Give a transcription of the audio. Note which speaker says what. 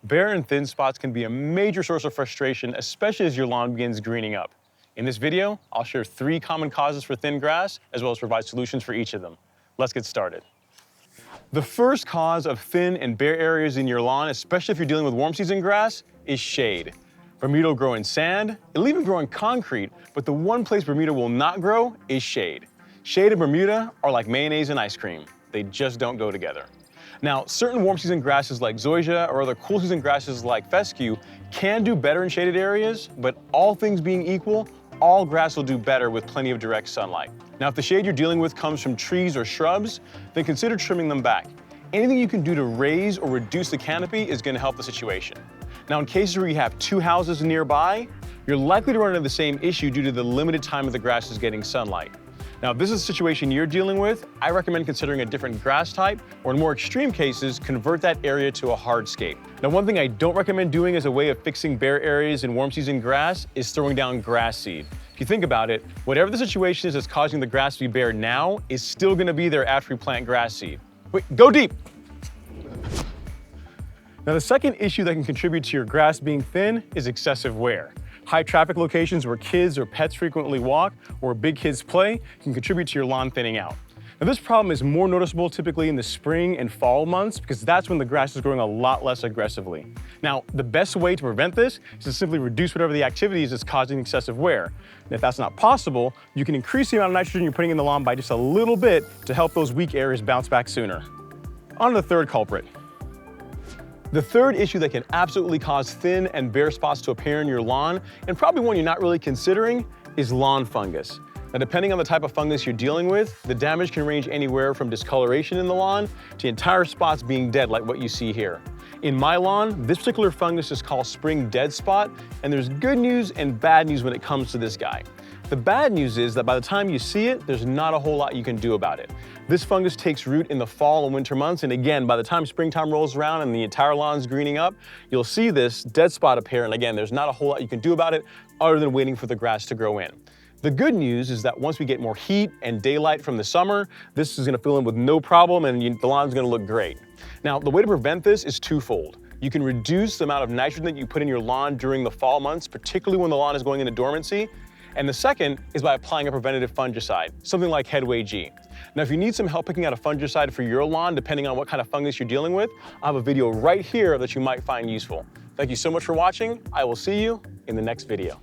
Speaker 1: Bare and thin spots can be a major source of frustration, especially as your lawn begins greening up. In this video, I'll share 3 common causes for thin grass, as well as provide solutions for each of them. Let's get started. The first cause of thin and bare areas in your lawn, especially if you're dealing with warm season grass, is shade. Bermuda will grow in sand, it'll even grow in concrete, but the one place Bermuda will not grow is shade. Shade and Bermuda are like mayonnaise and ice cream. They just don't go together. Now, certain warm season grasses like zoysia or other cool season grasses like fescue can do better in shaded areas, but all things being equal, all grass will do better with plenty of direct sunlight. Now, if the shade you're dealing with comes from trees or shrubs, then consider trimming them back. Anything you can do to raise or reduce the canopy is going to help the situation. Now, in cases where you have 2 houses nearby, you're likely to run into the same issue due to the limited time of the grass is getting sunlight. Now, if this is a situation you're dealing with, I recommend considering a different grass type, or in more extreme cases, convert that area to a hardscape. Now, one thing I don't recommend doing as a way of fixing bare areas in warm season grass is throwing down grass seed. If you think about it, whatever the situation is that's causing the grass to be bare now is still gonna be there after we plant grass seed. Wait, go deep. Now, the second issue that can contribute to your grass being thin is excessive wear. High traffic locations where kids or pets frequently walk or big kids play can contribute to your lawn thinning out. Now, this problem is more noticeable typically in the spring and fall months because that's when the grass is growing a lot less aggressively. Now, the best way to prevent this is to simply reduce whatever the activity is that's causing excessive wear. And if that's not possible, you can increase the amount of nitrogen you're putting in the lawn by just a little bit to help those weak areas bounce back sooner. On to the third culprit. The third issue that can absolutely cause thin and bare spots to appear in your lawn, and probably one you're not really considering, is lawn fungus. Now, depending on the type of fungus you're dealing with, the damage can range anywhere from discoloration in the lawn to entire spots being dead like what you see here. In my lawn, this particular fungus is called spring dead spot, and there's good news and bad news when it comes to this guy. The bad news is that by the time you see it, there's not a whole lot you can do about it. This fungus takes root in the fall and winter months, and again, by the time springtime rolls around and the entire lawn's greening up, you'll see this dead spot appear, and again, there's not a whole lot you can do about it other than waiting for the grass to grow in. The good news is that once we get more heat and daylight from the summer, this is gonna fill in with no problem and the lawn's gonna look great. Now, the way to prevent this is twofold. You can reduce the amount of nitrogen that you put in your lawn during the fall months, particularly when the lawn is going into dormancy. And the second is by applying a preventative fungicide, something like Headway G. Now, if you need some help picking out a fungicide for your lawn, depending on what kind of fungus you're dealing with, I have a video right here that you might find useful. Thank you so much for watching. I will see you in the next video.